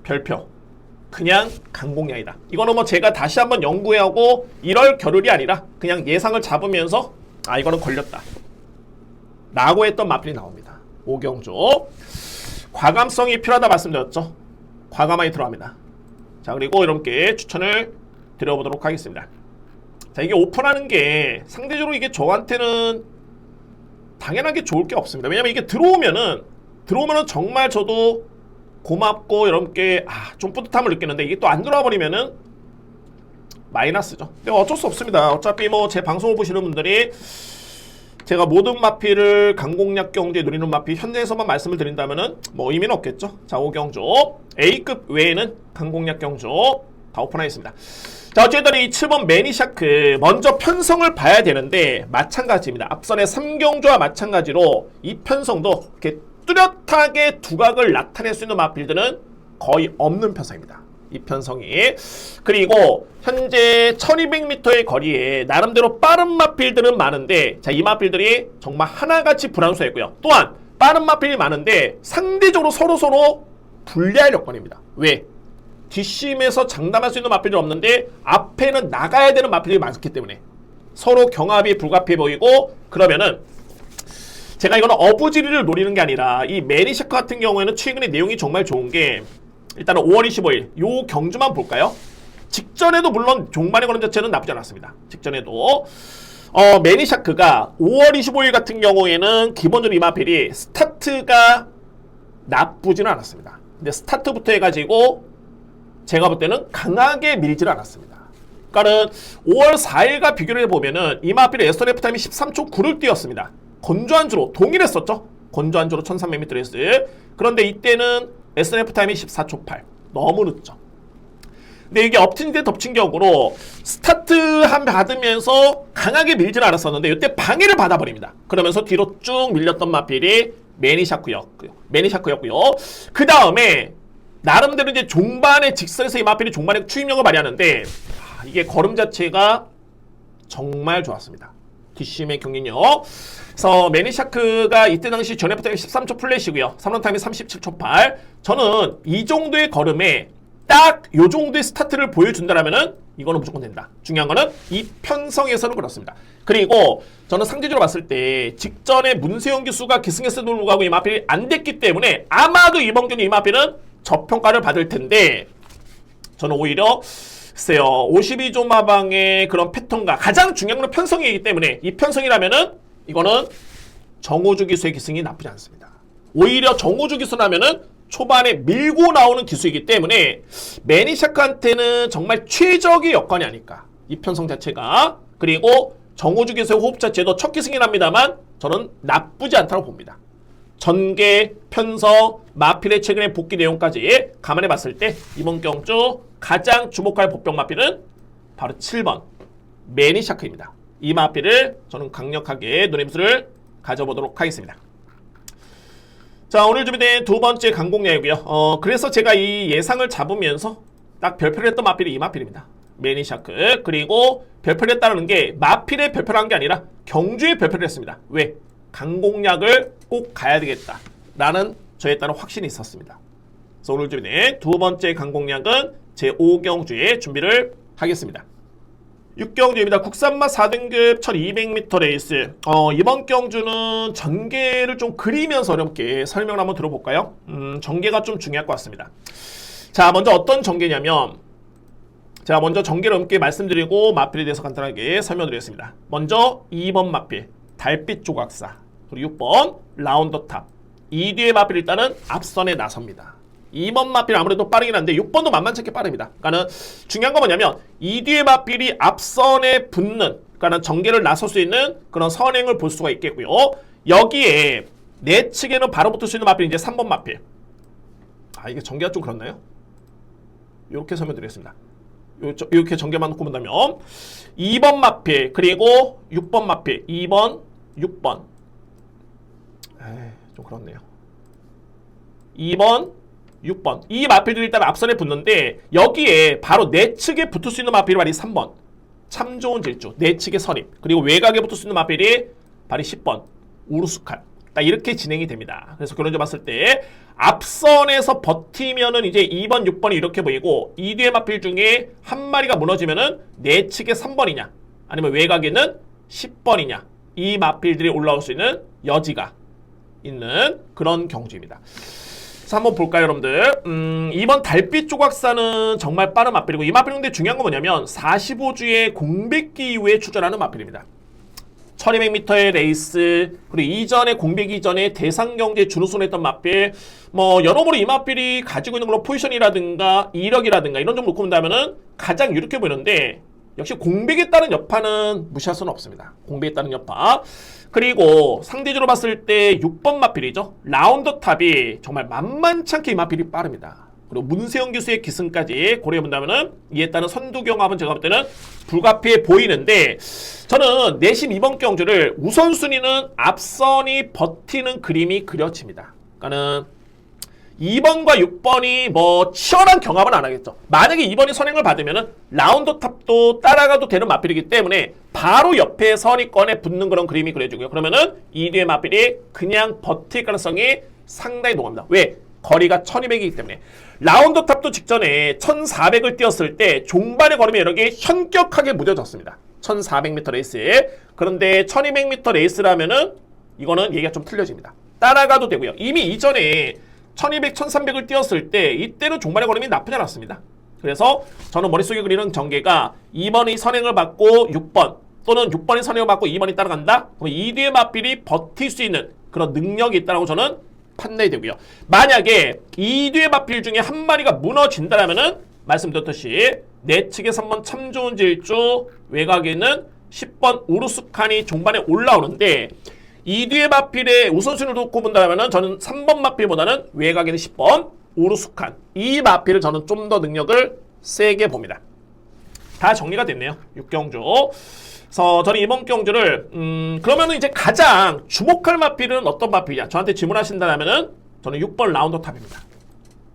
별표 그냥 강공량이다. 이거는 제가 다시 한번 연구하고 이럴 겨를이 아니라 그냥 예상을 잡으면서 이거는 걸렸다 라고 했던 마필이 나옵니다. 5경주 과감성이 필요하다 말씀드렸죠. 과감하게 들어갑니다. 자, 그리고 이렇게 추천을 드려보도록 하겠습니다. 자, 이게 오픈하는 게 상대적으로 이게 저한테는 당연하게 좋을 게 없습니다. 왜냐면 이게 들어오면은 정말 저도 고맙고 이렇게 좀 뿌듯함을 느끼는데 이게 또 안 들어와 버리면은 마이너스죠. 근데 어쩔 수 없습니다. 어차피 제 방송을 보시는 분들이 제가 모든 마필을 강공략 경주에 누리는 마필 현재에서만 말씀을 드린다면은 의미는 없겠죠. 자, 5경주 A급 외에는 강공략 경주 다 오픈하겠습니다. 자, 어쨌든 이 7번 매니샤크 먼저 편성을 봐야 되는데 마찬가지입니다. 앞선의 3경주와 마찬가지로 이 편성도 이렇게 뚜렷하게 두각을 나타낼 수 있는 마필들은 거의 없는 편성입니다. 이 편성이. 그리고 현재 1200m의 거리에 나름대로 빠른 마필들은 많은데 자, 이 마필들이 정말 하나같이 불안수했고요. 또한 빠른 마필이 많은데 상대적으로 서로 불리할 여건입니다. 왜? 뒷심에서 장담할 수 있는 마필이 없는데 앞에는 나가야 되는 마필이 많기 때문에 서로 경합이 불가피해 보이고 그러면은 제가 이거는 어부지리를 노리는 게 아니라 이 매니샤크 같은 경우에는 최근에 내용이 정말 좋은 게 일단은 5월 25일 요 경주만 볼까요? 직전에도 물론 종반의 거는 자체는 나쁘지 않았습니다. 직전에도 매니샤크가 5월 25일 같은 경우에는 기본적으로 이 마필이 스타트가 나쁘지는 않았습니다. 근데 스타트부터 해가지고 제가 볼 때는 강하게 밀지는 않았습니다. 그러니까는 5월 4일과 비교를 해보면은 이 마필의 SNF 타임이 13초 9를 뛰었습니다. 건조한 주로 동일했었죠. 건조한 주로 1300m 레이스. 그런데 이때는 SNF 타임이 14초 8. 너무 늦죠. 근데 이게 엎친 데 덮친 격으로 스타트 받으면서 강하게 밀지는 않았었는데 이때 방해를 받아버립니다. 그러면서 뒤로 쭉 밀렸던 마필이 매니샤크였고요. 그 다음에 나름대로 이제 종반의 직선에서 이 마필이 종반의 추임력을 발휘하는데 이게 걸음 자체가 정말 좋았습니다. 뒷심의 경기력. 그래서 매니샤크가 이때 당시 전에부터 13초 플랫이고요. 3런 타임이 37초 8. 저는 이 정도의 걸음에 딱 요 정도의 스타트를 보여준다라면은 이거는 무조건 된다. 중요한 거는 이 편성에서는 그렇습니다. 그리고 저는 상대적으로 봤을 때 직전에 문세영 기수가 기승했음에도 불구하고 이 마필이 안 됐기 때문에 아마도 이번 경기 이 마필은 저평가를 받을 텐데 저는 오히려 글쎄요 52조 마방의 그런 패턴과 가장 중요한 건 편성이기 때문에 이 편성이라면은 이거는 정호주 기수의 기승이 나쁘지 않습니다. 오히려 정호주 기수라면은 초반에 밀고 나오는 기수이기 때문에 매니샤크한테는 정말 최적의 여건이 아닐까. 이 편성 자체가. 그리고 정호주 기수의 호흡 자체도 첫 기승이랍니다만 저는 나쁘지 않다고 봅니다. 전개, 편성, 마필의 최근의 복귀 내용까지 감안해 봤을 때 이번 경주 가장 주목할 복병 마필은 바로 7번 매니샤크입니다. 이 마필을 저는 강력하게 눈임수를 가져보도록 하겠습니다. 자, 오늘 준비된 두 번째 강공략이고요. 그래서 제가 이 예상을 잡으면서 딱 별표를 했던 마필이 이 마필입니다. 매니샤크. 그리고 별표를 했다는 게 마필의 별표를 한 게 아니라 경주의 별표를 했습니다. 왜? 강공략을 꼭 가야 되겠다 라는 저에 따른 확신이 있었습니다. 그래서 오늘 준비된 두 번째 강공략은 제5경주에 준비를 하겠습니다. 6경주입니다. 국산맛 4등급 1200m 레이스. 이번 경주는 전개를 좀 그리면서 어렵게 설명을 한번 들어볼까요? 전개가 좀 중요할 것 같습니다. 자, 먼저 어떤 전개냐면 제가 먼저 전개를 함께 말씀드리고 마필에 대해서 간단하게 설명드리겠습니다. 먼저 2번 마필 달빛 조각사, 그리고 6번 라운더탑. 이 뒤에 마필 일단은 앞선에 나섭니다. 2번 마필 아무래도 빠르긴 한데 6번도 만만치 않게 빠릅니다. 그러니까는 중요한 건 뭐냐면 이 뒤에 마필이 앞선에 붙는, 그러니까 전개를 나설 수 있는 그런 선행을 볼 수가 있겠고요. 여기에 내측에는 바로 붙을 수 있는 마필이 이제 3번 마필. 이게 전개가 좀 그렇나요? 이렇게 설명드리겠습니다. 이렇게 전개만 놓고 본다면 2번 마필 그리고 6번 마필 2번 6번 좀 그렇네요. 2번 6번 이 마필들이 일단 앞선에 붙는데 여기에 바로 내측에 붙을 수 있는 마필이 바로 3번 참 좋은 질주 내측의 선입, 그리고 외곽에 붙을 수 있는 마필이 바로 10번 우르스칸. 딱 이렇게 진행이 됩니다. 그래서 결론적으로 봤을 때 앞선에서 버티면은 이제 2번 6번이 이렇게 보이고 이 뒤에 마필 중에 한 마리가 무너지면은 내측의 3번이냐 아니면 외곽에는 10번이냐 이 마필들이 올라올 수 있는 여지가 있는 그런 경주입니다. 자, 한번 볼까요, 여러분들? 이번 달빛 조각사는 정말 빠른 마필이고 이 마필 근데 중요한 건 뭐냐면 45주의 공백기 이후에 출전하는 마필입니다. 1200m의 레이스, 그리고 이전에 공백기 이전에 대상경제 준우승했던 마필, 여러모로 이 마필이 가지고 있는 그런 포지션이라든가 이력이라든가 이런 점 놓고 본다면은 가장 유력해 보이는데 역시 공백에 따른 여파는 무시할 수는 없습니다. 공백에 따른 여파. 그리고 상대적으로 봤을 때 6번 마필이죠. 라운더탑이 정말 만만치 않게 이 마필이 빠릅니다. 그리고 문세영 교수의 기승까지 고려해본다면은 이에 따른 선두경합은 제가 볼 때는 불가피해 보이는데 저는 내심 이번 경주를 우선순위는 앞선이 버티는 그림이 그려집니다. 그러니까는 2번과 6번이 치열한 경합은 안 하겠죠. 만약에 2번이 선행을 받으면은 라운더탑도 따라가도 되는 마필이기 때문에 바로 옆에 선위권에 붙는 그런 그림이 그려지고요. 그러면은 이 뒤에 마필이 그냥 버틸 가능성이 상당히 높습니다. 왜? 거리가 1200이기 때문에. 라운더탑도 직전에 1400을 뛰었을 때 종반의 걸음이 여러 개 현격하게 무뎌졌습니다. 1400m 레이스에. 그런데 1200m 레이스라면은 이거는 얘기가 좀 틀려집니다. 따라가도 되고요. 이미 이전에 1200, 1300을 뛰었을 때 이때는 종반의 걸음이 나쁘지 않았습니다. 그래서 저는 머릿속에 그리는 전개가 2번이 선행을 받고 6번 또는 6번이 선행을 받고 2번이 따라간다? 그럼 이 뒤에 마필이 버틸 수 있는 그런 능력이 있다고 저는 판단이 되고요. 만약에 이 뒤에 마필 중에 한 마리가 무너진다라면은 말씀드렸듯이 내측에 3번 참 좋은 질주, 외곽에 있는 10번 우르스칸이 종반에 올라오는데 이 뒤에 마필의 우선순위를 놓고 본다면 저는 3번 마필보다는 외곽에는 10번 우르스칸 이 마필을 저는 좀 더 능력을 세게 봅니다. 다 정리가 됐네요. 6경주. 그래서 저는 이번 경주를 그러면은 이제 가장 주목할 마필은 어떤 마필이냐 저한테 질문하신다면은 저는 6번 라운더탑입니다.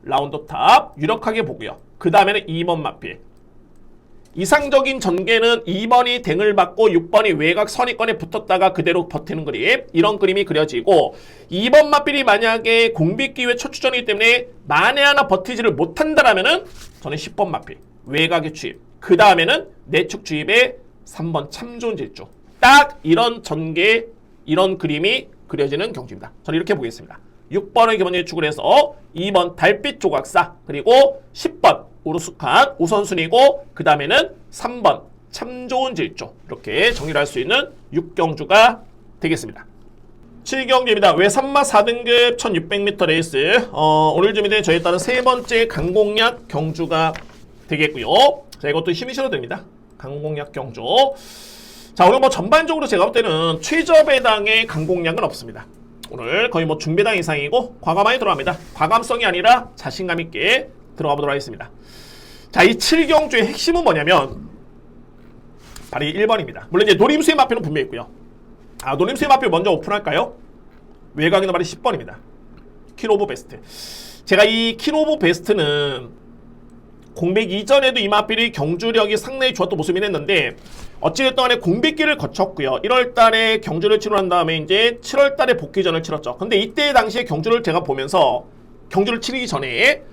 라운드 탑 유력하게 보고요. 그 다음에는 2번 마필. 이상적인 전개는 2번이 댕을 받고 6번이 외곽 선입권에 붙었다가 그대로 버티는 그림, 이런 그림이 그려지고, 2번 마필이 만약에 공백 기회 첫 추전이기 때문에 만에 하나 버티지를 못한다라면은 저는 10번 마필 외곽의 주입, 그 다음에는 내축 주입에 3번 참 좋은 질주, 딱 이런 전개, 이런 그림이 그려지는 경주입니다. 저는 이렇게 보겠습니다. 6번을 기본 예측을 해서 2번 달빛 조각사, 그리고 10번 우르스칸 우선순위고, 그 다음에는 3번 참 좋은 질주, 이렇게 정리를 할 수 있는 6경주가 되겠습니다. 7경주입니다. 외산마 4등급 1600m 레이스, 오늘 준비된 저에 따른 세 번째 강공약 경주가 되겠고요. 자, 이것도 힘이 실어도 됩니다. 강공약 경주. 자, 오늘 뭐 전반적으로 제가 볼 때는 최저 배당의 강공약은 없습니다. 오늘 거의 뭐 중배당 이상이고 과감하게 들어갑니다. 과감성이 아니라 자신감 있게 들어가 보도록 하겠습니다. 자, 이 7경주의 핵심은 뭐냐면 바로 1번입니다. 물론 이제 노림수의 마표는 분명히 있고요. 노림수의 마표 먼저 오픈할까요? 외곽에는 바로 10번입니다. 퀸 오브 베스트. 제가 이 퀸 오브 베스트는 공백 이전에도 이 마필이 경주력이 상당히 좋았던 모습이 했는데, 어찌됐든 간에 공백기를 거쳤고요. 1월달에 경주를 치러난 다음에 이제 7월달에 복귀전을 치렀죠. 근데 이때 당시에 경주를 제가 보면서 경주를 치르기 전에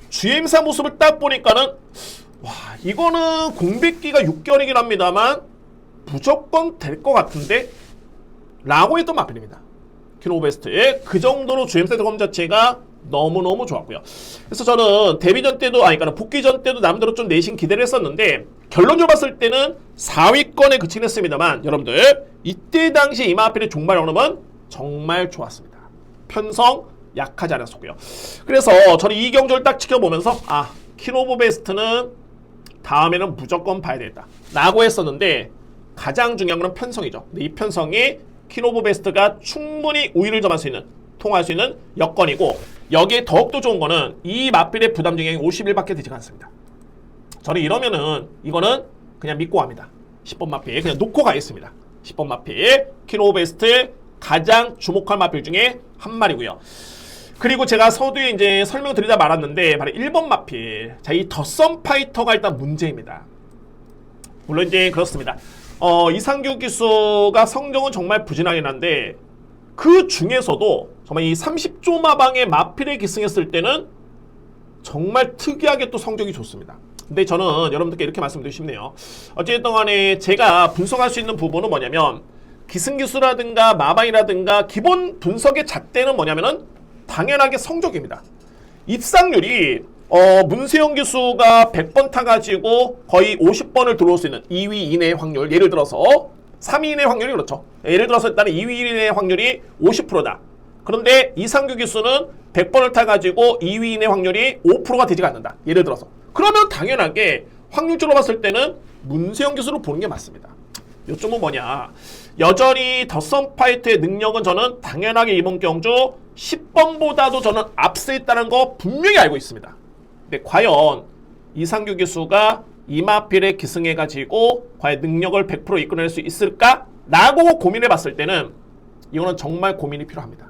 GM사 모습을 딱 보니까는 와, 이거는 공백기가 6개월이긴 합니다만 무조건 될 것 같은데 라고 했던 마필입니다. 퀸오브베스트의 그 정도로 GM사 검 자체가 너무너무 좋았고요. 그래서 저는 데뷔전 때도, 그러니까 복귀전 때도 남대로 좀 내심 기대를 했었는데, 결론적으로 봤을 때는 4위권에 그치긴 했습니다만, 여러분들 이때 당시 이마필의 종말 흐름은 정말 좋았습니다. 편성 약하지 않았었고요. 그래서 저는 이 경주를 딱 지켜보면서 퀸 오브 베스트는 다음에는 무조건 봐야 되겠다 라고 했었는데, 가장 중요한 건 편성이죠. 근데 이 편성이 퀸 오브 베스트가 충분히 우위를 점할 수 있는, 통할 수 있는 여건이고, 여기에 더욱더 좋은 거는 이 마필의 부담 증액이 50일밖에 되지 않습니다. 저는 이러면은 이거는 그냥 믿고 갑니다. 10번 마필 그냥 놓고 가겠습니다. 10번 마필 퀸 오브 베스트 가장 주목할 마필 중에 한 마리고요. 그리고 제가 서두에 이제 설명드리다 말았는데 바로 1번 마필. 자, 이 더썸 파이터가 일단 문제입니다. 물론 이제 그렇습니다. 이상규 기수가 성적은 정말 부진하긴 한데, 그 중에서도 정말 이 30조 마방의 마필에 기승했을 때는 정말 특이하게 또 성적이 좋습니다. 근데 저는 여러분들께 이렇게 말씀드리고 싶네요. 어쨌든 간에 제가 분석할 수 있는 부분은 뭐냐면, 기승기수라든가 마방이라든가 기본 분석의 잣대는 뭐냐면은 당연하게 성적입니다. 입상률이 문세영 기수가 100번 타가지고 거의 50번을 들어올 수 있는 2위 이내의 확률, 예를 들어서 3위 이내 확률이 그렇죠. 예를 들어서 일단은 2위 이내 확률이 50%다. 그런데 이상규 기수는 100번을 타가지고 2위 이내 확률이 5%가 되지가 않는다. 예를 들어서. 그러면 당연하게 확률적으로 봤을 때는 문세영 기수를 보는 게 맞습니다. 요점은 뭐냐. 여전히 더썸 파이터의 능력은 저는 당연하게 이번 경주 10번보다도 저는 앞서 있다는 거 분명히 알고 있습니다. 근데 과연 이상규 기수가 이마필에 기승해가지고 과연 능력을 100% 이끌어낼 수 있을까? 라고 고민해 봤을 때는 이거는 정말 고민이 필요합니다.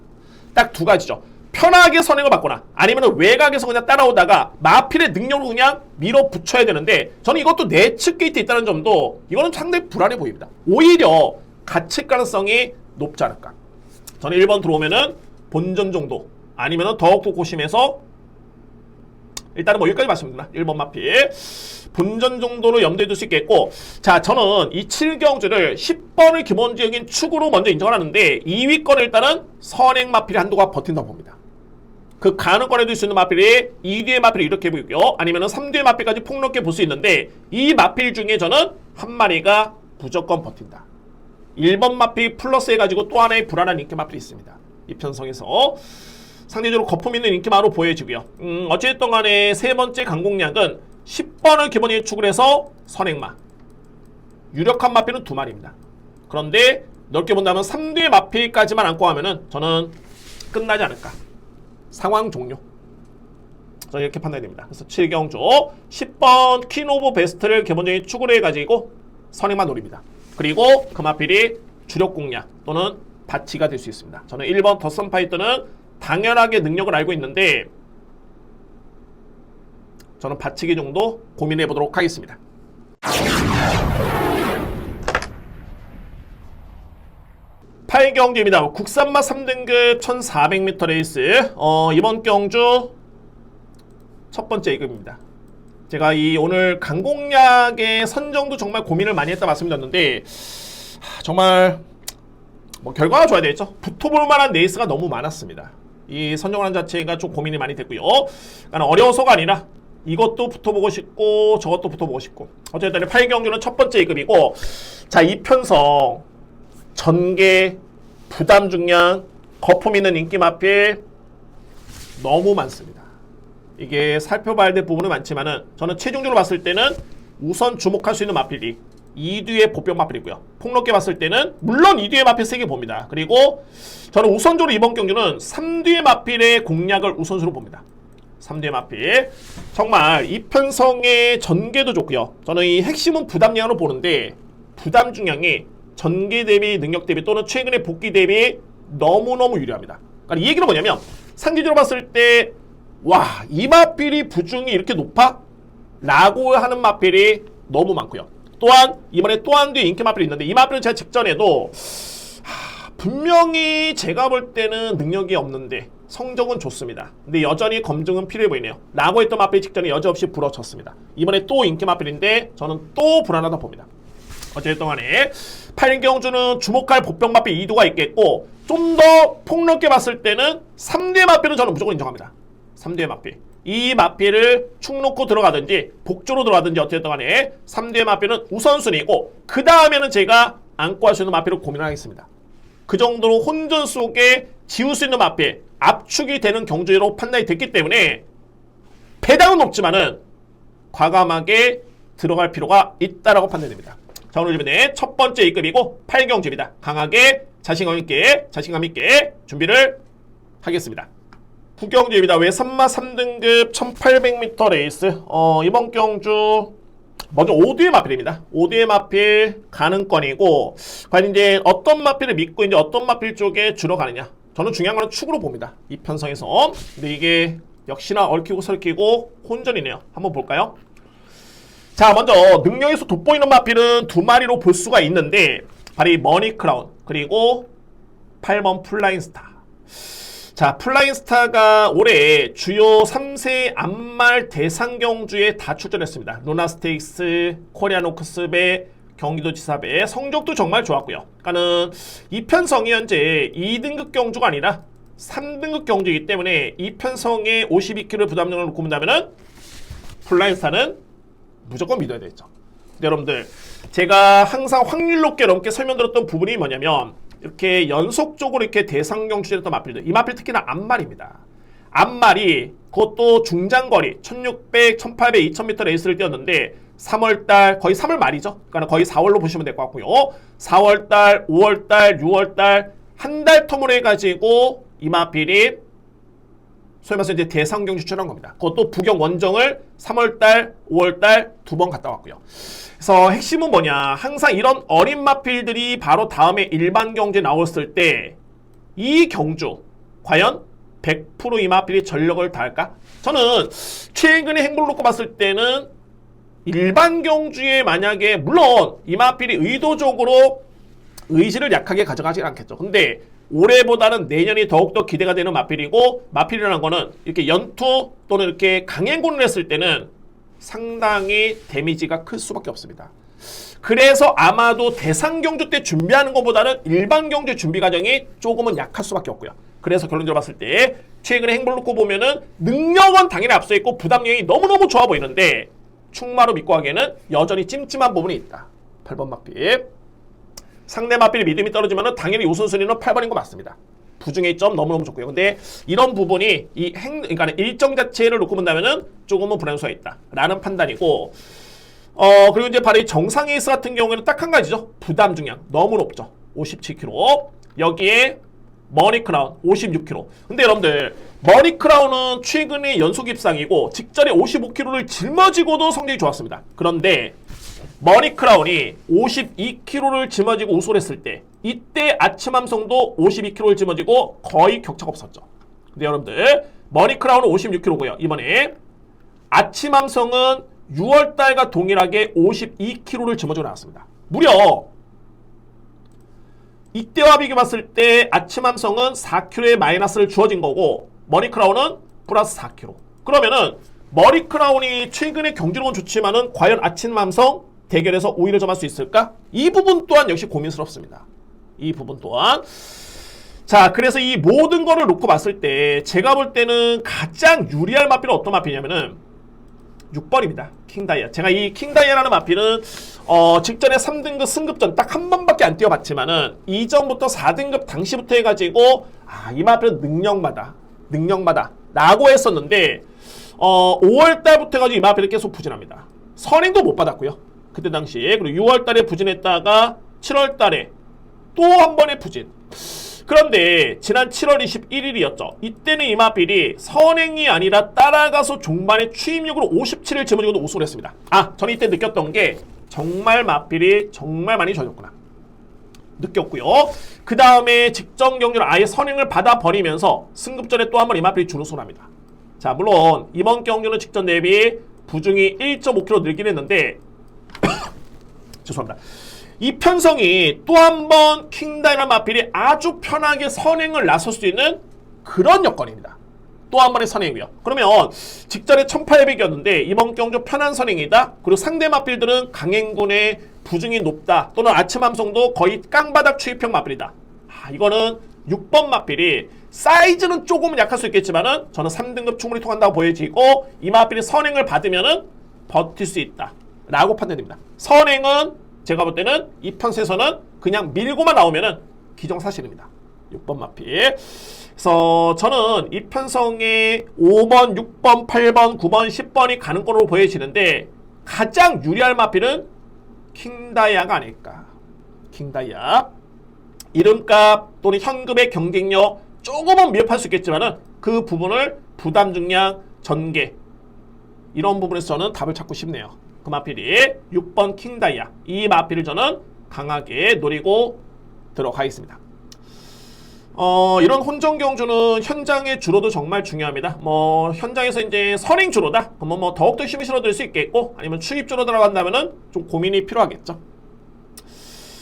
딱 두 가지죠. 편하게 선행을 받거나 아니면 외곽에서 그냥 따라오다가 마필의 능력으로 그냥 밀어붙여야 되는데, 저는 이것도 내측 게이트 있다는 점도 이거는 상당히 불안해 보입니다. 오히려 가책 가능성이 높지 않을까. 저는 1번 들어오면은 본전 정도 아니면은 더욱더 고심해서, 일단은 뭐 여기까지 말씀드립니다. 1번 마필 본전 정도로 염두에 둘 수 있겠고, 자, 저는 이 7경주를 10번을 기본적인 축으로 먼저 인정을 하는데 2위권을 일단은 선행 마필이 한도가 버틴다고 봅니다. 그 가능권에 둘 수 있는 마필이 2뒤의 마필이 이렇게 보이고요. 아니면은 3뒤의 마필까지 폭넓게 볼 수 있는데, 이 마필 중에 저는 한 마리가 무조건 버틴다. 1번 마필 플러스 해가지고 또 하나의 불안한 인기 마필이 있습니다. 이 편성에서 상대적으로 거품 있는 인기마로 보여지고요. 어쨌든 간에 세 번째 강공략은 10번을 기본 예측을 해서 선행마. 유력한 마필은 2마리입니다. 그런데 넓게 본다면 3뒤의 마필까지만 안고 가면은 저는 끝나지 않을까. 상황 종료. 저는 이렇게 판단이 됩니다. 그래서 7경주 10번 퀸 오브 베스트를 기본적인 축으로 해가지고 선행만 노립니다. 그리고 그 마필이 주력 공략 또는 바치가 될 수 있습니다. 저는 1번 더썸 파이터는 당연하게 능력을 알고 있는데, 저는 받치기 정도 고민해 보도록 하겠습니다. 팔경주입니다. 국산마 3등급 1400m 레이스. 이번 경주 첫 번째 2급입니다. 제가 이 오늘 강공략의 선정도 정말 고민을 많이 했다 말씀드렸는데, 정말 뭐 결과가 좋아야 되겠죠. 붙어볼 만한 레이스가 너무 많았습니다. 이 선정하는 자체가 좀 고민이 많이 됐고요. 그러니까 어려워서가 아니라 이것도 붙어보고 싶고 저것도 붙어보고 싶고, 어쨌든 8경주는 첫 번째 2급이고, 자, 이 편성 전개, 부담 중량, 거품 있는 인기 마필 너무 많습니다. 이게 살펴봐야 될 부분은 많지만은 저는 최종적으로 봤을 때는 우선 주목할 수 있는 마필이 2뒤의 보병 마필이고요. 폭넓게 봤을 때는 물론 2뒤의 마필 3개 봅니다. 그리고 저는 우선적으로 이번 경주는 3뒤의 마필의 공략을 우선순위로 봅니다. 3뒤의 마필 정말 이 편성의 전개도 좋고요. 저는 이 핵심은 부담량으로 보는데, 부담 중량이 전개 대비, 능력 대비 또는 최근의 복귀 대비 너무너무 유리합니다. 그러니까 이 얘기는 뭐냐면, 상기적으로 봤을 때 와, 이 마필이 부중이 이렇게 높아? 라고 하는 마필이 너무 많고요. 또한 이번에 또 한 뒤에 인기 마필이 있는데, 이 마필은 제가 직전에도 분명히 제가 볼 때는 능력이 없는데 성적은 좋습니다. 근데 여전히 검증은 필요해 보이네요. 라고 했던 마필 직전에 여지없이 부러쳤습니다. 이번에 또 인기 마필인데 저는 또 불안하다 봅니다. 어쨌든 간에 8경주는 주목할 보병 마필 2도가 있겠고, 좀 더 폭넓게 봤을 때는 3뒤의 마필은 저는 무조건 인정합니다. 3뒤의 마필. 이 마필을 축 놓고 들어가든지 복조로 들어가든지 어쨌든 간에 3뒤의 마필은 우선순위고, 그 다음에는 제가 안고 할 수 있는 마필을 고민하겠습니다. 그 정도로 혼전 속에 지울 수 있는 마필, 압축이 되는 경주로 판단이 됐기 때문에 배당은 높지만은 과감하게 들어갈 필요가 있다라고 판단됩니다. 자, 오늘 이번에 첫 번째 2급이고 8경주입니다. 강하게 자신감 있게 준비를 하겠습니다. 9경주입니다. 외산마 3등급 1800m 레이스. 이번 경주 먼저 5뒤의 마필입니다. 5뒤의 마필 가능권이고, 과연 이제 어떤 마필을 믿고 이제 어떤 마필 쪽에 주로 가느냐. 저는 중요한 건 축으로 봅니다. 이 편성에서. 근데 이게 역시나 얽히고 설키고 혼전이네요. 한번 볼까요? 자, 먼저 능력에서 돋보이는 마필은 두 마리로 볼 수가 있는데, 바로 이 머니크라운 그리고 8번 플라잉스타. 자, 플라잉스타가 올해 주요 3세 암말 대상경주에 다 출전했습니다. 루나스테이크스, 코리안 오크스배, 경기도지사배. 성적도 정말 좋았고요. 그러니까는 이 편성이 현재 2등급 경주가 아니라 3등급 경주이기 때문에 이 편성의 52kg 부담력을 놓고 본다면은 플라잉스타는 무조건 믿어야 되겠죠. 근데 여러분들, 제가 항상 확률 높게 넘게 설명드렸던 부분이 뭐냐면, 이렇게 연속적으로 이렇게 대상경 주제했던 마필들, 이 마필 특히나 암말입니다. 암말이 그것도 중장거리 1600, 1800, 2000m 레이스를 뛰었는데 3월달, 거의 3월 말이죠. 그러니까 거의 4월로 보시면 될 것 같고요. 4월달, 5월달, 6월달 한 달 텀으로 해가지고 이 마필이 소위 말해서 이제 대상경 추천한 겁니다. 그것도 부경 원정을 3월달, 5월달 두 번 갔다 왔고요. 그래서 핵심은 뭐냐, 항상 이런 어린 마필들이 바로 다음에 일반 경주에 나왔을 때 이 경주 과연 100% 이 마필이 전력을 다할까? 저는 최근의 행보를 놓고 봤을 때는 일반 경주에 만약에, 물론 이 마필이 의도적으로 의지를 약하게 가져가지 않겠죠. 근데 올해보다는 내년이 더욱더 기대가 되는 마필이고, 마필이라는 거는 이렇게 연투 또는 이렇게 강행군을 했을 때는 상당히 데미지가 클 수밖에 없습니다. 그래서 아마도 대상 경주 때 준비하는 것보다는 일반 경주 준비 과정이 조금은 약할 수밖에 없고요. 그래서 결론적으로 봤을 때 최근에 행보를 놓고 보면은 능력은 당연히 앞서 있고 부담력이 너무너무 좋아 보이는데 충마로 믿고 하기에는 여전히 찜찜한 부분이 있다. 8번 마필. 상대 마필이 믿음이 떨어지면 당연히 우선순위는 8번인 거 맞습니다. 부중의 점 너무너무 좋고요. 근데 이런 부분이 그러니까 일정 자체를 놓고 본다면은 조금은 불안수가 있다 라는 판단이고, 그리고 이제 바로 이 정상 에이스 같은 경우에는 딱 한 가지죠. 부담 중량 너무 높죠. 57kg. 여기에 머니크라운 56kg. 근데 여러분들, 머니크라운은 최근에 연속 입상이고 직전에 55kg를 짊어지고도 성적이 좋았습니다. 그런데 머니크라운이 52kg를 짊어지고 우승을 했을 때, 이때 아침함성도 52kg를 짊어지고 거의 격차가 없었죠. 근데 여러분들, 머니크라운은 56kg고요. 이번에 아침 함성은 6월달과 동일하게 52kg를 짊어지고 나왔습니다. 무려 이때와 비교봤을 때 아침 함성은 4kg의 마이너스를 주어진 거고 머니크라운은 플러스 4kg. 그러면은 머니크라운이 최근에 경기력은 좋지만은 과연 아침 함성 대결에서 우위를 점할 수 있을까? 이 부분 또한 역시 고민스럽습니다. 이 부분 또한. 자, 그래서 이 모든 거를 놓고 봤을 때 제가 볼 때는 가장 유리할 마필은 어떤 마필이냐면은 6번입니다. 킹다이아. 제가 이 킹다이아라는 마필은 직전에 3등급 승급전 딱 한 번밖에 안 뛰어봤지만은 이전부터 4등급 당시부터 해가지고 이 마필은 능력마다 라고 했었는데 5월달부터 해가지고 이 마필은 계속 부진합니다. 선행도 못 받았고요. 그때 당시에. 그리고 6월달에 부진했다가 7월달에 또 한 번의 부진. 그런데 지난 7월 21일이었죠. 이때는 이 마필이 선행이 아니라 따라가서 종반에 추임력으로 57을 짊어지고도 우승을 했습니다. 저는 이때 느꼈던 게 정말 마필이 정말 많이 져졌구나 느꼈고요. 그 다음에 직전 경기를 아예 선행을 받아버리면서 승급전에 또 한 번 이 마필이 준우승을 합니다. 자, 물론 이번 경기는 직전 대비 부중이 1.5kg 늘긴 했는데 죄송합니다. 이 편성이 또 한 번 킹다이나 마필이 아주 편하게 선행을 나설 수 있는 그런 여건입니다. 또 한 번의 선행이고요. 그러면 직전에 1800이었는데 이번 경기 편한 선행이다. 그리고 상대 마필들은 강행군의 부중이 높다. 또는 아침 함성도 거의 깡바닥 추입형 마필이다. 이거는 6번 마필이 사이즈는 조금은 약할 수 있겠지만은 저는 3등급 충분히 통한다고 보여지고 이 마필이 선행을 받으면은 버틸 수 있다 라고 판단됩니다. 선행은 제가 볼 때는 이 편세에서는 그냥 밀고만 나오면은 기정사실입니다. 6번 마필. 그래서 저는 이 편성에 5번, 6번, 8번, 9번, 10번이 가는 걸로 보여지는데 가장 유리할 마필은 킹다이아가 아닐까. 킹다이아. 이름값 또는 현금의 경쟁력 조금은 미흡할 수 있겠지만은 그 부분을 부담 중량, 전개 이런 부분에서 저는 답을 찾고 싶네요. 그 마필이 6번 킹다이아. 이 마필을 저는 강하게 노리고 들어가겠습니다. 이런 혼전 경주는 현장의 주로도 정말 중요합니다. 현장에서 이제 선행 주로다. 그러면 더욱더 힘이 실어들 수 있겠고, 아니면 추입 주로 들어간다면은 좀 고민이 필요하겠죠.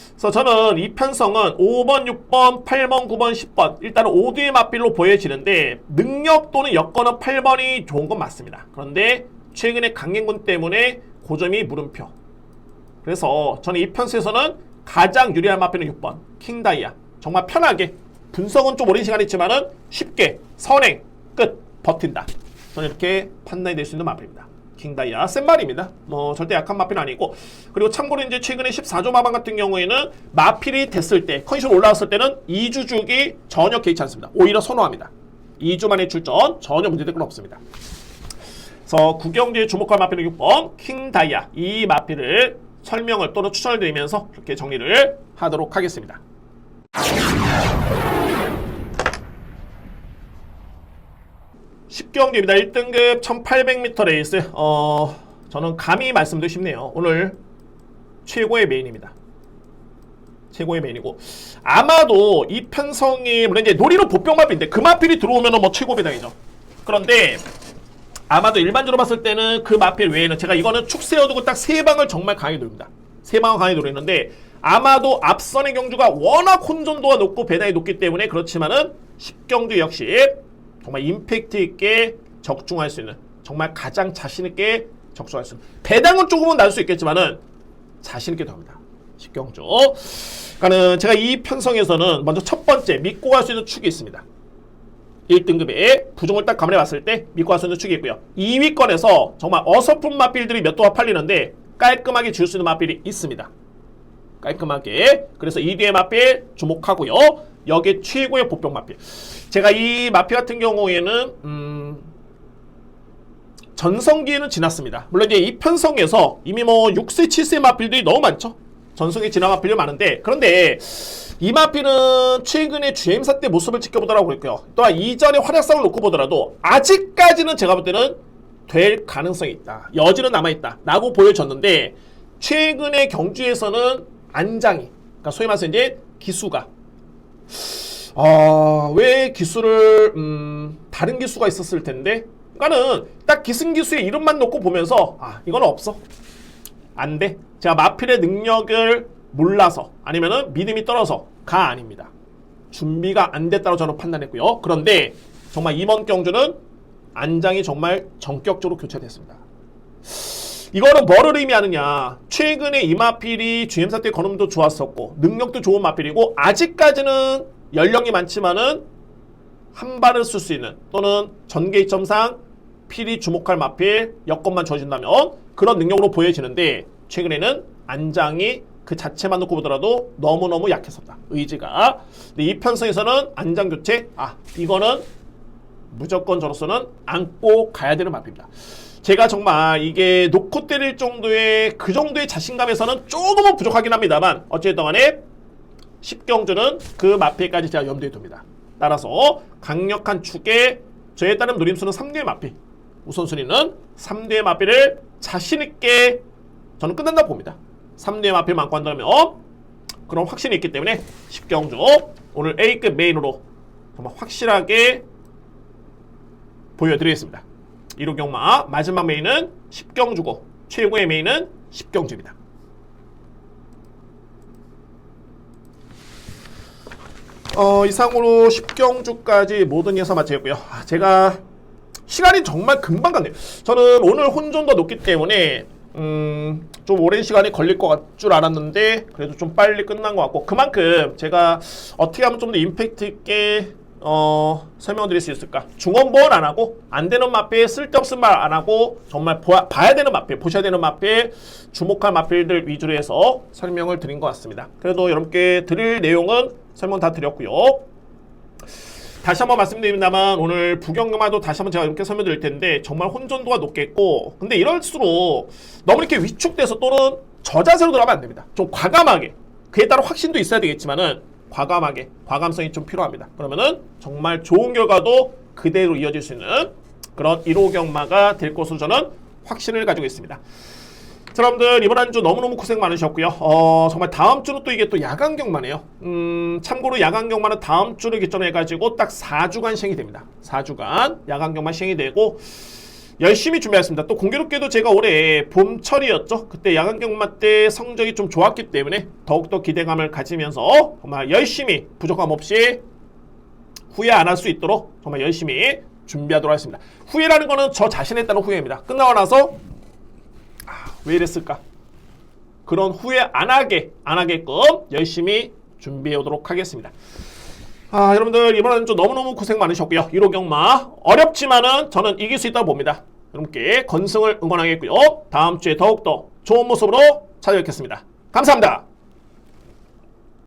그래서 저는 이 편성은 5번, 6번, 8번, 9번, 10번 일단은 5뒤의 마필로 보여지는데 능력 또는 여건은 8번이 좋은 건 맞습니다. 그런데 최근에 강행군 때문에 고점이 물음표. 그래서 저는 이 편수에서는 가장 유리한 마필은 6번 킹다이아. 정말 편하게 분석은 좀 오랜 시간이 있지만은 쉽게 선행 끝 버틴다. 저는 이렇게 판단이 될 수 있는 마필입니다. 킹다이아 센 말입니다. 절대 약한 마필은 아니고. 그리고 참고로 이제 최근에 14조 마방 같은 경우에는 마필이 됐을 때 컨디션 올라왔을 때는 2주 주기 전혀 개의치 않습니다. 오히려 선호합니다. 2주 만에 출전 전혀 문제될 건 없습니다. 그래서 구경지에 주목할 마필은 6번 킹다이아. 이 마필을 설명을 또는 추천을 드리면서 이렇게 정리를 하도록 하겠습니다. 쉽경기입니다. 1등급 1800m 레이스. 저는 감히 말씀드리고 싶네요. 오늘 최고의 메인입니다. 최고의 메인이고, 아마도 이 편성이 물론 이제 놀이로 보병 마필인데 그 마필이 들어오면은 최고 배당이죠. 그런데 아마도 일반적으로 봤을 때는 그 마필 외에는 제가 이거는 축 세워두고 딱 3방을 정말 강하게 노립니다. 3방을 강하게 노리는데 아마도 앞선의 경주가 워낙 혼전도가 높고 배당이 높기 때문에 그렇지만은 10경주 역시 정말 임팩트 있게 적중할 수 있는, 정말 가장 자신 있게 적중할 수 있는, 배당은 조금은 낮을 수 있겠지만은 자신 있게 됩니다. 10경주. 그러니까는 제가 이 편성에서는 먼저 첫 번째 믿고 갈 수 있는 축이 있습니다. 1등급에 부종을 딱 감안해 봤을 때 믿고 갈 수 있는 축이 있고요. 2위권에서 정말 어설픈 마필들이 몇 도가 팔리는데 깔끔하게 지을 수 있는 마필이 있습니다. 깔끔하게. 그래서 2뒤의 마필 주목하고요. 여기 최고의 보병 마필. 제가 이 마필 같은 경우에는 전성기에는 지났습니다. 물론 이제 이 편성에서 이미 6세, 7세 마필들이 너무 많죠. 전성기 지난 마필이 많은데, 그런데 이 마필은 최근에 GM사 때 모습을 지켜보더라고 그랬고요. 또한 이전의 활약상을 놓고 보더라도 아직까지는 제가 볼 때는 될 가능성이 있다. 여지는 남아있다. 라고 보여졌는데, 최근의 경주에서는 안장이, 그러니까 소위 말해서 이제 기수가, 왜 기수를, 다른 기수가 있었을 텐데, 그러니까는 딱 기승기수의 이름만 놓고 보면서 아 이건 없어. 안 돼. 제가 마필의 능력을 몰라서 아니면은 믿음이 떨어져가 아닙니다. 준비가 안 됐다고 저는 판단했고요. 그런데 정말 이번 경주는 안장이 정말 전격적으로 교체됐습니다. 이거는 뭐를 의미하느냐. 최근에 이 마필이 GM사 때 거름도 좋았었고 능력도 좋은 마필이고 아직까지는 연령이 많지만은 한 발을 쓸 수 있는 또는 전개 이점상 필이 주목할 마필 여건만 주어진다면 그런 능력으로 보여지는데 최근에는 안장이 그 자체만 놓고 보더라도 너무너무 약했었다. 의지가. 근데 이 편성에서는 안장 교체 이거는 무조건 저로서는 안고 가야 되는 마필입니다. 제가 정말 이게 놓고 때릴 정도의 그 정도의 자신감에서는 조금은 부족하긴 합니다만 어쨌든 간에 10경주는 그 마필까지 제가 염두에 둡니다. 따라서 강력한 축에 저에 따른 노림수는 3대의 마필. 우선순위는 3대의 마필을 자신있게 저는 끝난다고 봅니다. 3대의 마필 많고 한다면 그런 확신이 있기 때문에 10경주 오늘 A급 메인으로 정말 확실하게 보여드리겠습니다. 1호 경마 마지막 메인은 10경주고 최고의 메인은 10경주입니다. 이상으로 10경주까지 모든 예상 마치겠고요. 제가 시간이 정말 금방 갔네요. 저는 오늘 혼전도 높기 때문에 좀 오랜 시간이 걸릴 것 줄 알았는데 그래도 좀 빨리 끝난 것 같고 그만큼 제가 어떻게 하면 좀 더 임팩트 있게 설명을 드릴 수 있을까? 중원보원 안 하고 안 되는 마필 쓸데없는 말 안 하고 정말 봐야 되는 마필 보셔야 되는 마필 주목할 마필들 위주로 해서 설명을 드린 것 같습니다. 그래도 여러분께 드릴 내용은 설명 다 드렸고요. 다시 한번 말씀드립니다만 오늘 부경경마도 다시 한번 제가 이렇게 설명드릴 텐데 정말 혼전도가 높겠고 근데 이럴수록 너무 이렇게 위축돼서 또는 저자세로 들어가면 안 됩니다. 좀 과감하게 그에 따라 확신도 있어야 되겠지만은 과감하게 과감성이 좀 필요합니다. 그러면은 정말 좋은 결과도 그대로 이어질 수 있는 그런 1호 경마가 될 것으로 저는 확신을 가지고 있습니다. 자, 여러분들 이번 한 주 너무너무 고생 많으셨고요. 정말 다음 주는 또 이게 또 야간 경마네요. 참고로 야간 경마는 다음 주를 기점으로 해가지고 딱 4주간 시행이 됩니다. 4주간 야간 경마 시행이 되고 열심히 준비했습니다. 또 공교롭게도 제가 올해 봄철이었죠. 그때 야간 경마 때 성적이 좀 좋았기 때문에 더욱더 기대감을 가지면서 정말 열심히 부족함 없이 후회 안 할 수 있도록 정말 열심히 준비하도록 하겠습니다. 후회라는 거는 저 자신에 따른 후회입니다. 끝나고 나서 왜 이랬을까? 그런 후회 안 하게끔 열심히 준비해 오도록 하겠습니다. 여러분들 이번 한 주 너무너무 고생 많으셨고요. 1호 경마 어렵지만은 저는 이길 수 있다고 봅니다. 여러분께 건승을 응원하겠고요. 다음 주에 더욱더 좋은 모습으로 찾아뵙겠습니다. 감사합니다.